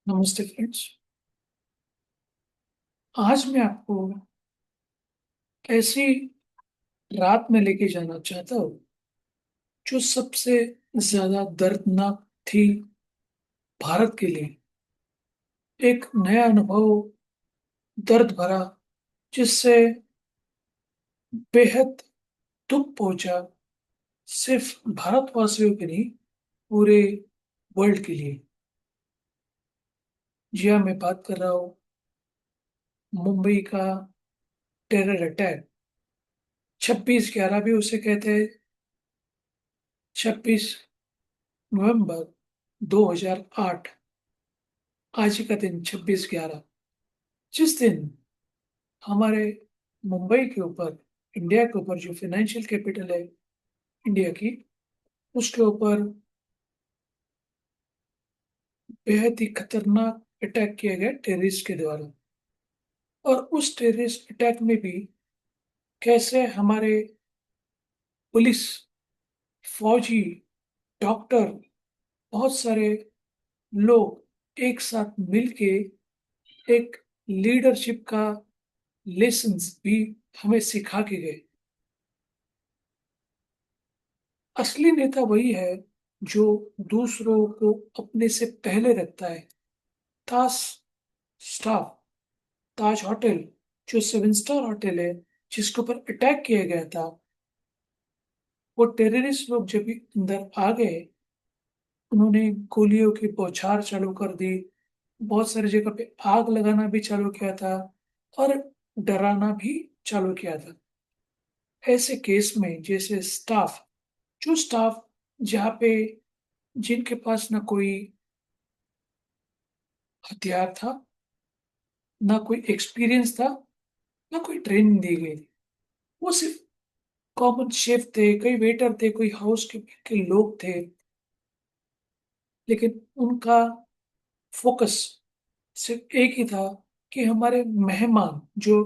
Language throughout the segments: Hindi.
नमस्ते फ्रेंड्स। आज मैं आपको ऐसी रात में लेके जाना चाहता हूँ जो सबसे ज्यादा दर्दनाक थी भारत के लिए। एक नया अनुभव, दर्द भरा, जिससे बेहद दुख पहुंचा, सिर्फ भारतवासियों के नहीं, पूरे वर्ल्ड के लिए। जी हाँ, मैं बात कर रहा हूँ मुंबई का टेरर अटैक। 26/11 भी उसे कहते हैं। 26 नवंबर 2008, आज ही का दिन 26/11, जिस दिन हमारे मुंबई के ऊपर, इंडिया के ऊपर, जो फाइनेंशियल कैपिटल है इंडिया की, उसके ऊपर बेहद ही खतरनाक अटैक किया गया टेररिस्ट के द्वारा। और उस टेररिस्ट अटैक में भी कैसे हमारे पुलिस, फौजी, डॉक्टर, बहुत सारे लोग एक साथ मिलके एक लीडरशिप का लेसन्स भी हमें सिखा के गए। असली नेता वही है जो दूसरों को अपने से पहले रखता है। ताज स्टाफ, ताज होटल, जो 7 स्टार होटल है, जिसके ऊपर अटैक किया गया था, वो टेररिस्ट लोग जब भी अंदर आ गए, उन्होंने गोलियों की बौछार चालू कर दी। बहुत सारी जगह पे आग लगाना भी चालू किया था और डराना भी चालू किया था। ऐसे केस में जैसे स्टाफ, जो स्टाफ जहाँ पे, जिनके पास ना कोई हथियार था, ना कोई एक्सपीरियंस था, ना कोई ट्रेनिंग दी गई थी, वो सिर्फ कॉमन शेफ थे, कई वेटर थे, कोई हाउस के लोग थे, लेकिन उनका फोकस सिर्फ एक ही था कि हमारे मेहमान जो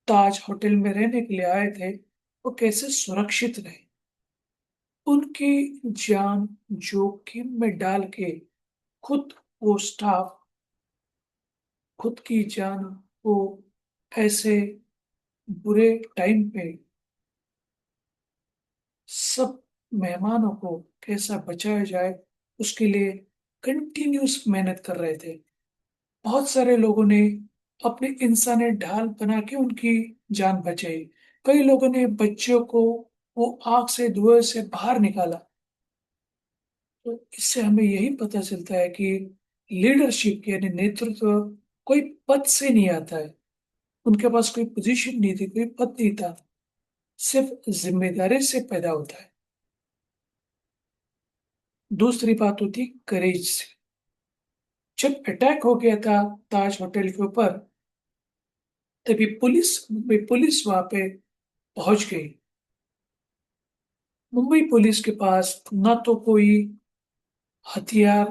ताज होटल में रहने के लिए आए थे, वो कैसे सुरक्षित रहे। उनकी जान जोखिम में डाल के खुद वो स्टाफ, खुद की जान को ऐसे बुरे टाइम पे सब मेहमानों को कैसा बचाया जाए, उसके लिए कंटिन्यूस मेहनत कर रहे थे। बहुत सारे लोगों ने अपने इंसानी ढाल बना के उनकी जान बचाई। कई लोगों ने बच्चों को वो आग से, धुएं से बाहर निकाला। तो इससे हमें यही पता चलता है कि लीडरशिप यानी नेतृत्व कोई पद से नहीं आता है। उनके पास कोई पोजीशन नहीं थी, कोई पद नहीं था, सिर्फ जिम्मेदारी से पैदा होता है। दूसरी बात होती करेज से। जब अटैक हो गया था ताज होटल के ऊपर, तभी पुलिस वहां पे पहुंच गई। मुंबई पुलिस के पास ना तो कोई हथियार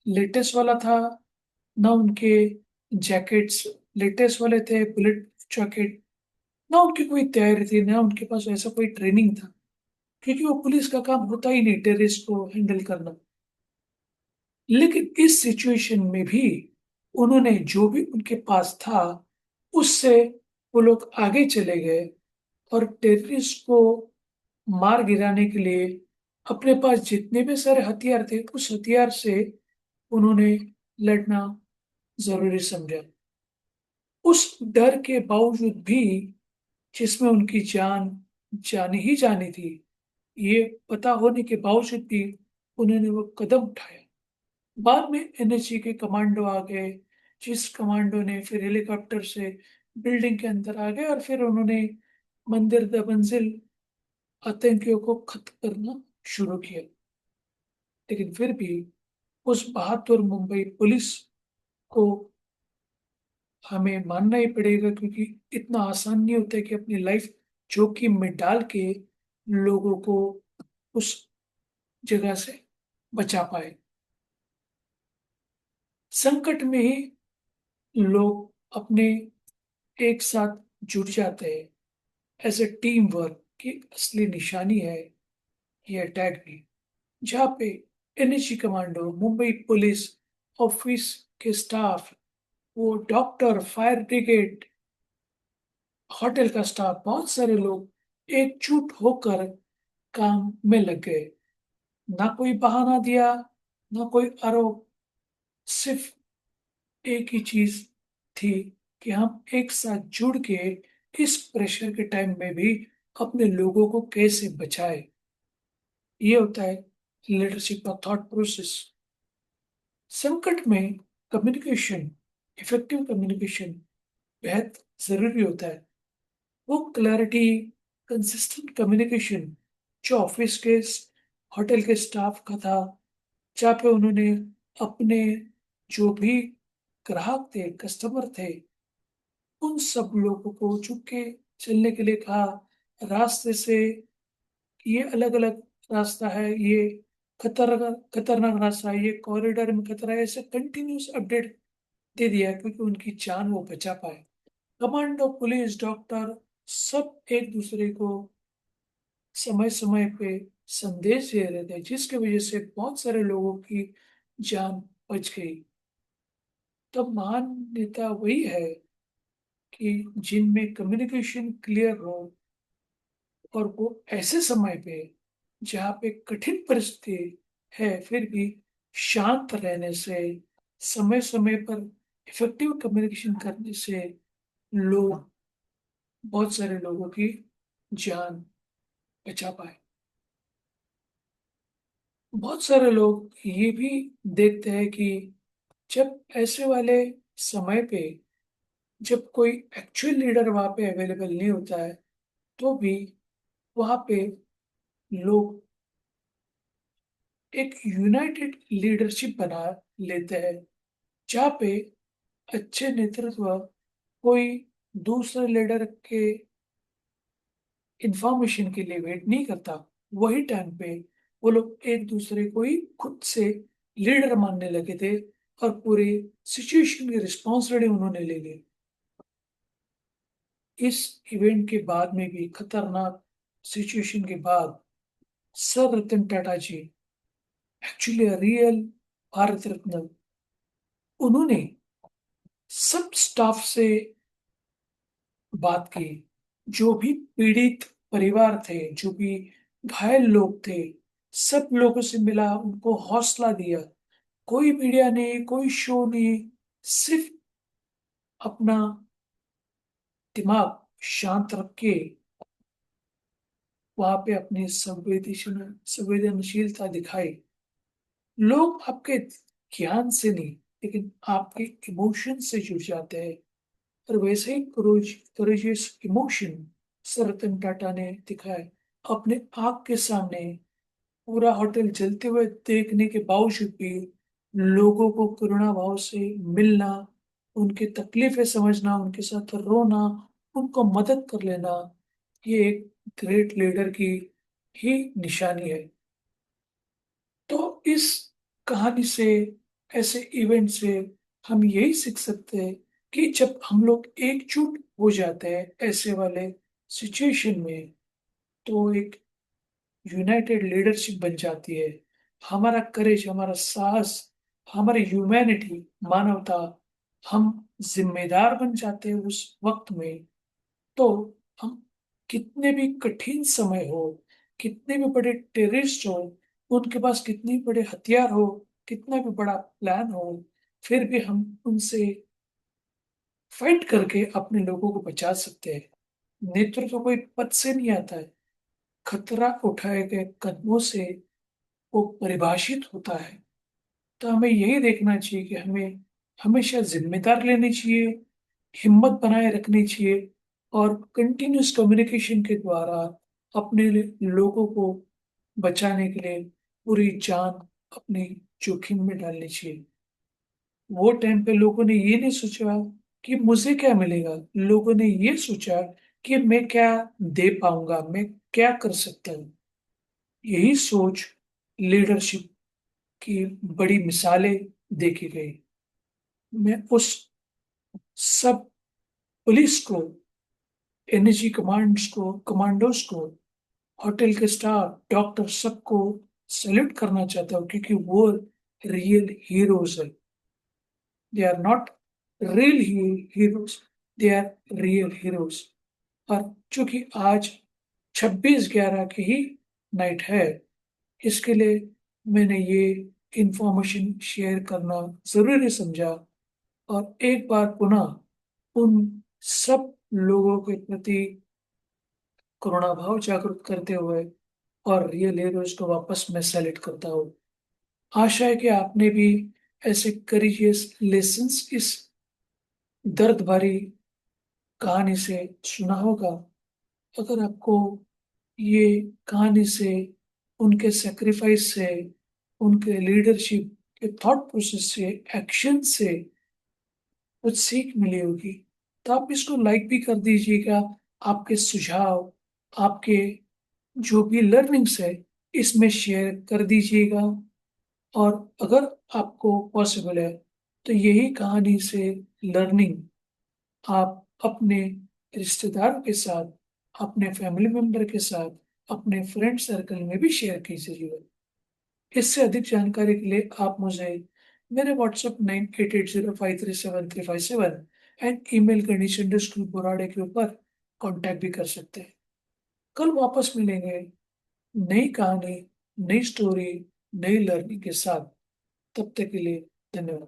लेटेस्ट वाला था, ना उनके जैकेट्स लेटेस्ट वाले थे, बुलेट जैकेट, ना उनकी कोई तैयारी थी, ना उनके पास ऐसा कोई ट्रेनिंग था, क्योंकि वो पुलिस का काम होता ही नहीं टेररिस्ट को हैंडल करना। लेकिन इस सिचुएशन में भी उन्होंने जो भी उनके पास था, उससे वो लोग आगे चले गए और टेररिस्ट को मार गिराने के लिए अपने पास जितने भी सारे हथियार थे, उस हथियार से उन्होंने लड़ना जरूरी समझा। उस डर के बावजूद भी, जिसमें उनकी जान जानी ही जानी थी, ये पता होने के बावजूद भी उन्होंने वो कदम उठाया। बाद में एनएसजी के कमांडो आ गए, जिस कमांडो ने फिर हेलीकॉप्टर से बिल्डिंग के अंदर आ गए और फिर उन्होंने मंदिर द मंजिल आतंकियों को खत्म करना शुरू किया। लेकिन फिर भी उस बहादुर मुंबई पुलिस को हमें मानना ही पड़ेगा, क्योंकि इतना आसान नहीं होता है कि अपनी लाइफ जोखिम में डाल के लोगों को उस जगह से बचा पाए। संकट में ही लोग अपने एक साथ जुट जाते हैं। ऐसे टीम वर्क की असली निशानी है ये अटैक भी, जहाँ पे NSG commando, Mumbai police office के स्टाफ, वो डॉक्टर, फायर ब्रिगेड, होटल का स्टाफ, बहुत सारे लोग एकजुट होकर काम में लग गए। ना कोई बहाना दिया, ना कोई आरोप, सिर्फ एक ही चीज थी कि हम एक साथ जुड़ के इस प्रेशर के टाइम में भी अपने लोगों को कैसे बचाए। ये होता है लीडरशिप का थॉट प्रोसेस। संकट में कम्युनिकेशन, इफेक्टिव कम्युनिकेशन बेहद जरूरी होता है। वो क्लैरिटी, कंसिस्टेंट कम्युनिकेशन जो ऑफिस के होटल के स्टाफ का था, जहाँ पे उन्होंने अपने जो भी ग्राहक थे, कस्टमर थे, उन सब लोगों को झुक के चलने के लिए कहा। रास्ते से ये अलग अलग रास्ता है, ये खतरनाक खतरनाक रास्ता है, ये कॉरिडोर में खतरा है, ऐसे कंटिन्यूस अपडेट दे दिया क्योंकि उनकी जान वो बचा पाए। कमांडो, पुलिस, डॉक्टर सब एक दूसरे को समय समय पे संदेश दे रहे थे, जिसकी वजह से बहुत सारे लोगों की जान बच गई। तब महान नेता वही है कि जिनमें कम्युनिकेशन क्लियर हो, और वो ऐसे समय पे जहाँ पे कठिन परिस्थिति है फिर भी शांत रहने से, समय समय पर इफेक्टिव कम्युनिकेशन करने से लोग, बहुत सारे लोगों की जान बचा पाए। बहुत सारे लोग ये भी देखते हैं कि जब ऐसे वाले समय पे, जब कोई एक्चुअल लीडर वहां पे अवेलेबल नहीं होता है, तो भी वहां पे लोग एक यूनाइटेड लीडरशिप बना लेते हैं, जहाँ पे अच्छे नेतृत्व कोई दूसरे लीडर के इंफॉर्मेशन के लिए वेट नहीं करता। वही टाइम पे वो लोग एक दूसरे को ही खुद से लीडर मानने लगे थे, और पूरी सिचुएशन की रिस्पॉन्सिबिलिटी उन्होंने ले ली। इस इवेंट के बाद में भी, खतरनाक सिचुएशन के बाद, सर रतन टाटा जी, एक्चुअली रियल भारत रत्न, उन्होंने सब स्टाफ से बात की। जो भी पीड़ित परिवार थे, जो भी घायल लोग थे, सब लोगों से मिला, उनको हौसला दिया। कोई मीडिया नहीं, कोई शो नहीं, सिर्फ अपना दिमाग शांत रख के वहां पे अपनी संवेदनशीलता दिखाई। लोग आपके ज्ञान से नहीं, लेकिन आपके इमोशन से जुड़ जाते हैं। और वैसे ही करोजियस इमोशन सर रतन टाटा ने दिखाए। अपने आग के सामने पूरा होटल जलते हुए देखने के बावजूद भी लोगों को करुणा भाव से मिलना, उनकी तकलीफें समझना, उनके साथ रोना, उनको मदद कर लेना, ये एक ग्रेट लीडर की ही निशानी है। तो इस कहानी से, ऐसे इवेंट से हम यही सीख सकते हैं कि जब हम लोग एकजुट हो जाते हैं ऐसे वाले सिचुएशन में, तो एक यूनाइटेड लीडरशिप बन जाती है। हमारा करेज, हमारा साहस, हमारी ह्यूमैनिटी, मानवता, हम जिम्मेदार बन जाते हैं उस वक्त में। तो हम कितने भी कठिन समय हो, कितने भी बड़े टेररिस्ट हो, उनके पास कितने भी बड़े हथियार हो, कितना भी बड़ा प्लान हो, फिर भी हम उनसे फाइट करके अपने लोगों को बचा सकते हैं। नेतृत्व कोई पद से नहीं आता है, खतरा उठाए गए कदमों से वो परिभाषित होता है। तो हमें यही देखना चाहिए कि हमें हमेशा जिम्मेदार लेनी चाहिए, हिम्मत बनाए रखनी चाहिए, और कंटिन्यूस कम्युनिकेशन के द्वारा अपने लोगों को बचाने के लिए पूरी जान अपनी जोखिम में डालनी चाहिए। वो टाइम पे लोगों ने ये नहीं सोचा कि मुझे क्या मिलेगा, लोगों ने ये सोचा कि मैं क्या दे पाऊंगा, मैं क्या कर सकता हूँ। यही सोच लीडरशिप की बड़ी मिसालें देखी गई। मैं उस सब पुलिस को, एनर्जी कमांडोज को, होटल के स्टाफ, डॉक्टर, सबको सैल्यूट करना चाहता हूँ, क्योंकि वो रियल हीरोज है। They are not real heroes, they are real heroes. और चूंकि आज 26/11 की ही नाइट है, इसके लिए मैंने ये इंफॉर्मेशन शेयर करना जरूरी समझा। और एक बार पुनः उन सब लोगों के प्रति करुणा भाव जागरूक करते हुए और रियल हीरोज को वापस मैं सेलेक्ट करता हूँ। आशा है कि आपने भी ऐसे करेजियस लेसन्स इस दर्द भरी कहानी से सुना होगा। अगर आपको ये कहानी से, उनके सेक्रीफाइस से, उनके लीडरशिप के थॉट प्रोसेस से, एक्शन से कुछ सीख मिली होगी, तो आप इसको लाइक भी कर दीजिएगा। आपके सुझाव, आपके जो भी लर्निंग्स है, इसमें शेयर कर दीजिएगा। और अगर आपको पॉसिबल है तो यही कहानी से लर्निंग आप अपने रिश्तेदारों के साथ, अपने फैमिली मेंबर के साथ, अपने फ्रेंड सर्कल में भी शेयर कीजिएगा। इससे अधिक जानकारी के लिए आप मुझे मेरे व्हाट्सएप 9880537357 एंड ईमेल ganesh_borade के ऊपर कांटेक्ट भी कर सकते हैं। कल वापस मिलेंगे नई कहानी, नई स्टोरी, नई लर्निंग के साथ। तब तक के लिए धन्यवाद।